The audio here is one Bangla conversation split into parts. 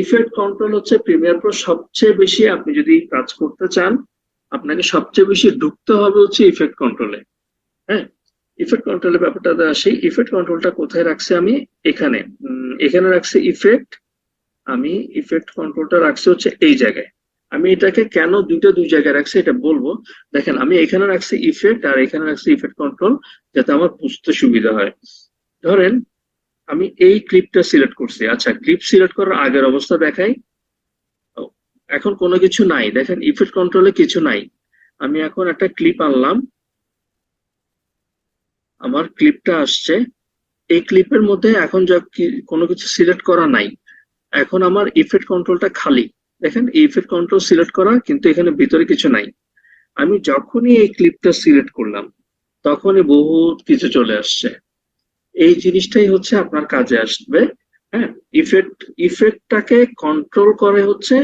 ইফেক্ট কন্ট্রোল হচ্ছে প্রিমিয়ার প্রো সবচেয়ে বেশি, আপনি যদি কাজ করতে চান আপনাকে সবচেয়ে বেশি ঢুকতে হবে হচ্ছে ইফেক্ট কন্ট্রোলে। হ্যাঁ, ইফেক্ট কন্ট্রোলের ব্যাপারটা আসি। ইফেক্ট কন্ট্রোলটা কোথায় রাখছি আমি? এখানে এখানে রাখছি ইফেক্ট। আমি ইফেক্ট কন্ট্রোলটা রাখছি হচ্ছে এই জায়গায়। আমি এটাকে কেন দুই জায়গায় রাখছি এটা বলবো। দেখেন, আমি এখানে রাখছি ইফেক্ট আর এখানে রাখছি ইফেক্ট কন্ট্রোল, যাতে আমার বুঝতে সুবিধা হয়। ধরেন আমি এই ক্লিপটা সিলেক্ট করছি। আচ্ছা, ক্লিপ সিলেক্ট করার আগের অবস্থা দেখাই। ও, এখন কোনো কিছু নাই, দেখেন ইফেক্ট কন্ট্রোলে কিছু নাই। আমি এখন একটা ক্লিপ আনলাম, আমার ক্লিপটা আসছে। এই ক্লিপের মধ্যে এখন যা কোনো কিছু সিলেক্ট করা নাই। এখন আমার ইফেক্ট কন্ট্রোলটা খালি। দেখেন ইফেক্ট কন্ট্রোল সিলেক্ট করা, কিন্তু এখানে ভিতরে কিছু নাই। আমি যখনই এই ক্লিপটা সিলেক্ট করলাম তখনই বহুত কিছু চলে আসছে। এই জিনিসটাই হচ্ছে আপনার কাজে আসবে। হ্যাঁ, ইফেক্ট ইফেক্টটাকে কন্ট্রোল করে হচ্ছে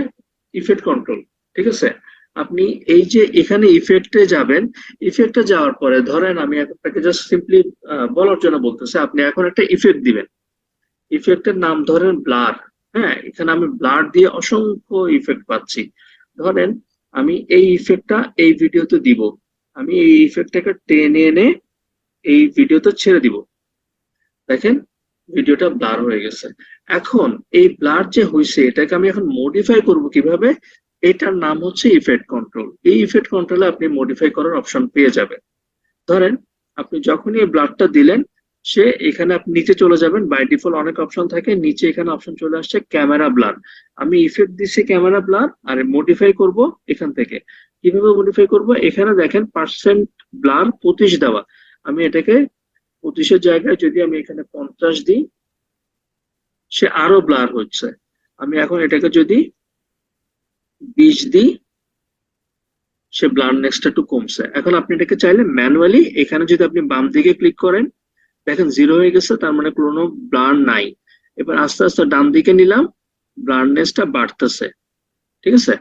ইফেক্ট কন্ট্রোল। ঠিক আছে? আপনি এই যে এখানে ইফেক্টে যাবেন, ইফেক্টে যাওয়ার পরে ধরেন আমি আপনাকে জাস্ট সিম্পলি বলার জন্য বলতেছি, আপনি এখন একটা ইফেক্ট দিবেন। ইফেক্টের নাম ধরেন ব্লার। হ্যাঁ, এখানে আমি ব্লার দিয়ে অসংখ্য ইফেক্ট পাচ্ছি। ধরেন আমি এই ইফেক্টটা এই ভিডিওতে দিব, আমি এই ইফেক্টটাকে টেনে এনে এই ভিডিওতে ছেড়ে দিব। দেখেন ভিডিওটা ব্লার হয়ে গেছে। এখন এই ব্লার যে হয়েছে এটাকে আমি এখন মডিফাই করব কিভাবে? এটার নাম হচ্ছে ইফেক্ট কন্ট্রোল। এই ইফেক্ট কন্ট্রোলে আপনি মডিফাই করার অপশন পেয়ে যাবেন। ধরেন আপনি যখনই এই ব্লারটা দিলেন, সে এখানে আপনি নিচে চলে যাবেন। বাই ডিফল্ট অনেক অপশন থাকে, নিচে এখানে অপশন চলে আসছে ক্যামেরা ব্লার। আমি ইফেক্ট দিচ্ছি ক্যামেরা ব্লার, আর মডিফাই করব এখান থেকে। কিভাবে মডিফাই করব? এখানে দেখেন পার্সেন্ট ব্লার 25 দেওয়া। আমি এটাকে 25-এর জায়গায় যদি আমি এখানে 50 দিই, সে আরো ব্লার হচ্ছে। আমি এখন এটাকে যদি 20 দিই, সে ব্লারনেসটা একটু কমছে। এখন আপনি এটাকে চাইলে ম্যানুয়ালি এখানে যদি আপনি বাম দিকে ক্লিক করেন, দেখেন 0 হয়ে গেছে, তার মানে কোনো ব্লার নাই। এবার আস্তে আস্তে ডান দিকে নিলাম, ব্লারনেসটা বাড়তেছে। ঠিক আছে?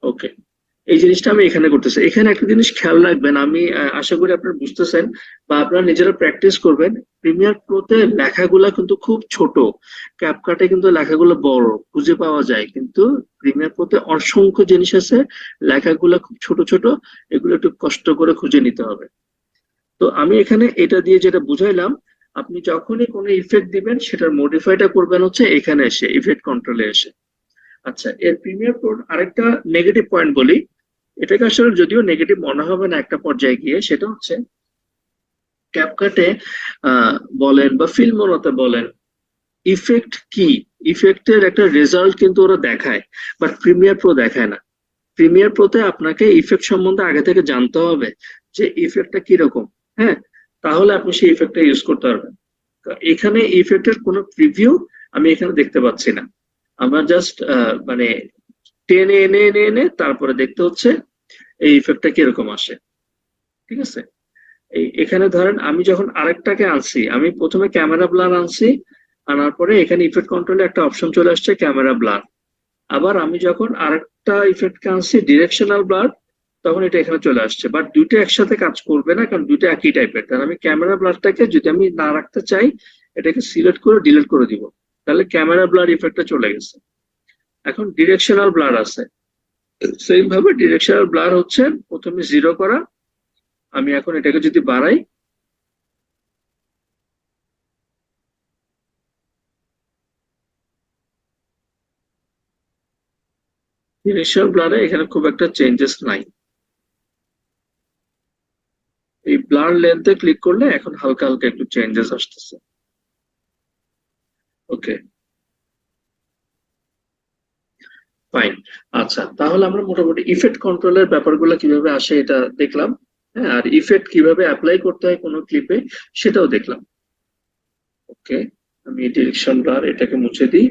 ওকে, এই জিনিসটা আমি এখানে করতেছি। এখানে একটা জিনিস খেয়াল রাখবেন, আমি আশা করি আপনারা বুঝতেছেন বা আপনারা নিজেরা প্র্যাকটিস করবেন। প্রিমিয়ার প্রোতে লেখাগুলা কিন্তু খুব ছোট, ক্যাপকাটে কিন্তু লেখাগুলো বড় খুঁজে পাওয়া যায়, কিন্তু প্রিমিয়ার প্রোতে অসংখ্য জিনিস আছে, লেখাগুলো খুব ছোট ছোট। এগুলো একটু কষ্ট করে খুঁজে নিতে হবে। তো আমি এখানে এটা দিয়ে যেটা বুঝাইলাম, আপনি যখনই কোনো ইফেক্ট দিবেন সেটার মডিফাইটা করবেন হচ্ছে এখানে এসে ইফেক্ট কন্ট্রোলে এসে। আচ্ছা, এর প্রিমিয়ার প্রোর আরেকটা নেগেটিভ পয়েন্ট বলি। এটাকে আসলে যদিও নেগেটিভ মনে হবে না একটা পর্যায়ে গিয়ে, সেটা হচ্ছে ক্যাপকাটে বলেন বা ফিল্মোরাতে বলেন, ইফেক্ট কি, ইফেক্টের একটা রেজাল্ট কিন্তু ওরা দেখায়, বাট প্রিমিয়ার প্রো দেখায় না। প্রিমিয়ার প্রোতে আপনাকে ইফেক্ট সম্বন্ধে আগে থেকে জানতে হবে যে ইফেক্টটা কিরকম। হ্যাঁ, তাহলে আপনি সেই ইফেক্টটা ইউজ করতে পারবেন। তো এখানে ইফেক্টের কোনো প্রিভিউ আমি এখানে দেখতে পাচ্ছি না। আমার জাস্ট মানে টেনে এনে এনে এনে তারপরে দেখতে হচ্ছে এই ইফেক্টটা কিরকম আসে। ঠিক আছে? এখানে ধরেন আমি যখন আরেকটাকে আনছি, আমি প্রথমে ক্যামেরা ব্লার আনছি, আনার পরে এখানে ইফেক্ট কন্ট্রোলে একটা অপশন চলে আসছে ক্যামেরা ব্লার। আবার আমি যখন আরেকটা ইফেক্টকে আনছি ডিরেকশনাল ব্লার, তখন এটা এখানে চলে আসছে। বাট দুটো একসাথে কাজ করবে না, কারণ দুটো একই টাইপের। তাহলে আমি ক্যামেরা ব্লারটাকে যদি আমি না রাখতে চাই, এটাকে সিলেক্ট করে ডিলিট করে দিব, তাহলে ক্যামেরা ব্লার ইফেক্টটা চলে গেছে। এখন ডিরেকশনাল ব্লার আছে, সেম ভাবে ডিরেকশনাল ব্লার হচ্ছে প্রথমে 0 করা। আমি এখন এটাকে যদি বাড়াই, ডিরেকশনাল ব্লারে এখানে খুব একটা চেঞ্জেস নাই। এই ব্লার লেন্থে ক্লিক করলে এখন হালকা হালকা একটু চেঞ্জেস আসতেছে। ওকে, ফাইন। আচ্ছা, তাহলে আমরা মোটামুটি ইফেক্ট কন্ট্রোলের ব্যাপারগুলো কিভাবে আসে এটা দেখলাম। হ্যাঁ, আর ইফেক্ট কিভাবে অ্যাপ্লাই করতে হয় কোনো ক্লিপে সেটাও দেখলাম। ওকে, আমি ডিরেকশন ব্লার এটাকে মুছে দিই,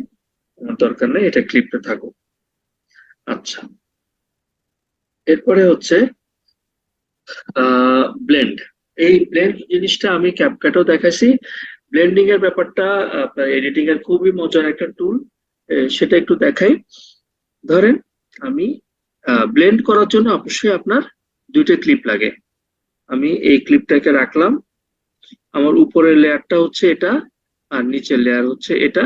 আমার দরকার নেই, এটা ক্লিপটা থাকুক। আচ্ছা, এরপরে হচ্ছে ব্লেন্ড। এই ব্লেন্ড জিনিসটা আমি ক্যাপকাটেও দেখাইছি। ব্লেন্ডিং এর ব্যাপারটা আপনার এডিটিং এর খুবই মজার একটা টুল, সেটা একটু দেখাই। ধরেন আমি ব্লেন্ড করার জন্য অবশ্যই আপনার দুইটা ক্লিপ লাগে। আমি এই ক্লিপটাকে রাখলাম, আমার উপরের লেয়ারটা হচ্ছে এটা আর নিচের লেয়ার হচ্ছে এটা।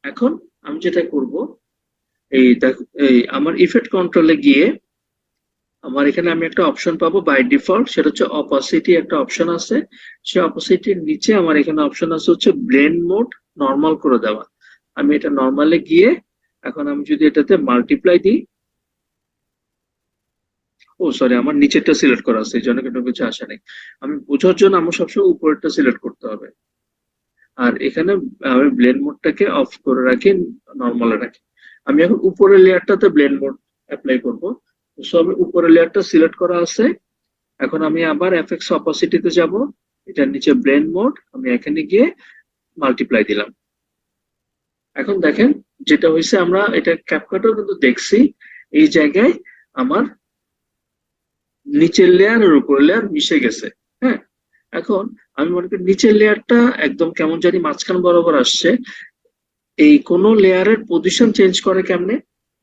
এখন আমি যেটা করব, এই দেখ, এই আমার ইফেক্ট কন্ট্রোলে গিয়ে আমার এখানে আমি একটা অপশন পাবো বাই ডিফল্ট, সেটা হচ্ছে অপাসিটি একটা অপশন আছে। সেই অপাসিটির নিচে আমার এখানে অপশন আছে হচ্ছে ব্লেন্ড মোড নর্মাল করে দেওয়া। আমি এটা নর্মালে গিয়ে এখন আমি যদি এটাতে মাল্টিপ্লাই দিই, ও সরি, আমার নিচেরটা সিলেক্ট করা আছে, এই জন্য কোনো কিছু আসে নাই। আমি বোঝার জন্য আমার সবসময় উপরেরটা সিলেক্ট করতে হবে। আর এখানে আমি ব্লেন্ড মোডটাকে অফ করে রাখি, নর্মালে রাখি। আমি এখন উপরের লেয়ারটাতে ব্লেন্ড মোড অ্যাপ্লাই করব। সো আমি উপরের লেয়ারটা সিলেক্ট করা আছে। এখন আমি আবার এফএক্স অপাসিটিতে যাব, এটার নিচে ব্লেন্ড মোড, আমি এখানে গিয়ে মাল্টিপ্লাই দিলাম। এখন দেখেন যেটা হয়েছে, আমরা এটা ক্যাপকাটও কিন্তু দেখছি, এই জায়গায় আমার নিচের লেয়ার আর উপরের লেয়ার মিশে গেছে। হ্যাঁ, এখন আমি মনে করি নিচের লেয়ারটা একদম কেমন জানি মাঝখান বরাবর আসছে। এই কোন লেয়ারের পজিশন চেঞ্জ করে কেমনে?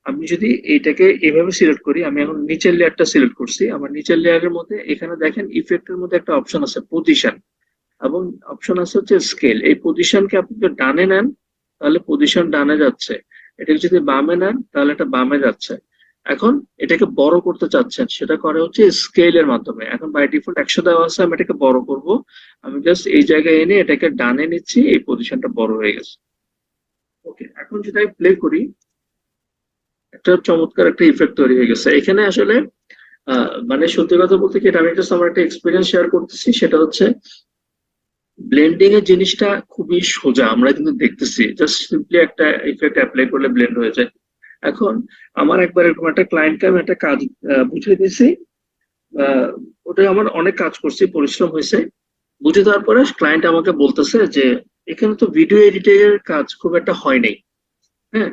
আমি যদি এইটাকে এভাবে সিলেক্ট করি, আমি এখন নিচের লেয়ারটা সিলেক্ট করছি, আমার নিচের লেয়ারের মধ্যে এখানে দেখেন ইফেক্টের মধ্যে একটা অপশন আছে পজিশন, এবং অপশন আছে হচ্ছে স্কেল। এই পজিশনকে আপনি যদি ডানে নেন তাহলে পজিশন ডানে যাচ্ছে, এটাকে যদি বামে নেন তাহলে এটা বামে যাচ্ছে। এখন এটাকে বড় করতে চাচ্ছেন, সেটা করে হচ্ছে স্কেলের মাধ্যমে। এখন বাই ডিফল্ট 100 দেওয়া আছে, আমি এটাকে বড় করব। আমি জাস্ট এই জায়গায় এনে এটাকে ডানে নিচ্ছি, এই পজিশনটা বড় হয়ে গেছে। ওকে, এখন যদি আমি প্লে করি, একটা চমৎকার একটা ইফেক্ট তৈরি হয়ে গেছে এখানে আসলে। মানে সত্যি কথা বলতে কি, এটা আমি একটা আমার একটা এক্সপিরিয়েন্স শেয়ার করতেছি, সেটা হচ্ছে ব্লেন্ডিং এর জিনিসটা খুবই সোজা, আমরা কিন্তু দেখতেছি জাস্ট সিম্পলি একটা ইফেক্ট অ্যাপ্লাই করলে ব্লেন্ড হয়ে যায়। এখন আমার একবার এরকম একটা ক্লায়েন্টকে আমি একটা কাজ বুঝিয়ে দিয়েছি। আহ, ওটা আমার অনেক কাজ করছি, পরিশ্রম হয়েছে। বুঝে দেওয়ার পরে ক্লায়েন্ট আমাকে বলতেছে যে এখানে তো ভিডিও এডিটিং এর কাজ খুব একটা হয় নাই। হ্যাঁ,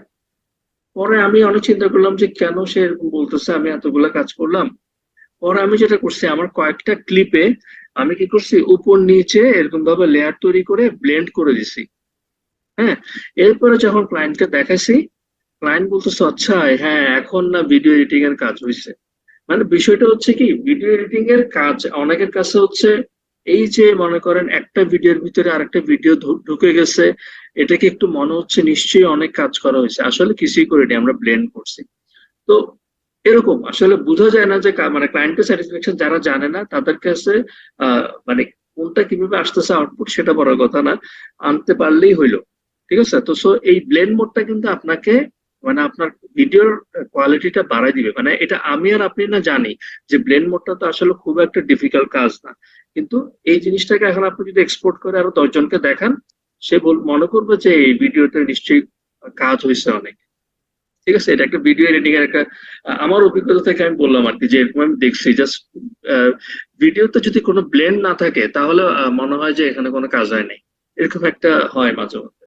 পরে আমি অনেক চিন্তা করলাম যে কেন সে এরকম বলতেছে, আমি এতগুলা কাজ করলাম। পরে আমি যেটা করছি, আমার কয়েকটা ক্লিপে আমি কি করছি, উপর নিচে এরকম ভাবে লেয়ার তৈরি করে ব্লেন্ড করে দিছি। হ্যাঁ, এরপরে যখন ক্লায়েন্টকে দেখাইছি, ক্লায়েন্ট বলতেছে আচ্ছা হ্যাঁ এখন না ভিডিও এডিটিং এর কাজ হয়েছে। মানে বিষয়টা হচ্ছে কি, ভিডিও এডিটিং এর কাজ অনেকের কাছে হচ্ছে এই যে মনে করেন একটা ভিডিওর ভিতরে আরেকটা ভিডিও ঢুকে গেছে, এটাকে একটু মনে হচ্ছে নিশ্চয়ই অনেক কাজ করা হয়েছে, আসলে কিছুই করিনি, আমরা ব্লেন্ড করছি। তো এরকম আসলে বোঝা যায় না যে মানে ক্লায়েন্টের স্যাটিসফ্যাকশন যারা জানে না তাদের কাছে মানে কোনটা কিভাবে আসতেছে আউটপুট সেটা বড় কথা না, আনতে পারলেই হইলো। ঠিক আছে, তো সো এই ব্লেন্ড মোডটা কিন্তু আপনাকে মানে আপনার ভিডিওর কোয়ালিটিটা বাড়াই দিবে। মানে এটা আমি আর আপনি না জানি যে ব্লেন্ড মোডটা তো আসলে খুব একটা ডিফিকাল্ট কাজ না, কিন্তু এই জিনিসটাকে এখন আপনি যদি এক্সপোর্ট করে আরো 10 জনকে দেখান, সে মনে করবে যে এই ভিডিওতে নিশ্চয়ই কাজ হয়েছে অনেক। ঠিক আছে, এটা একটা ভিডিও এডিটিং এর একটা আমার অভিজ্ঞতা থেকে আমি বললাম আর কি, যে এরকম আমি দেখছি জাস্ট ভিডিওতে যদি কোনো ব্লেন্ড না থাকে তাহলে মনে হয় যে এখানে কোনো কাজ হয় নাই, এরকম একটা হয় মাঝে মাঝে।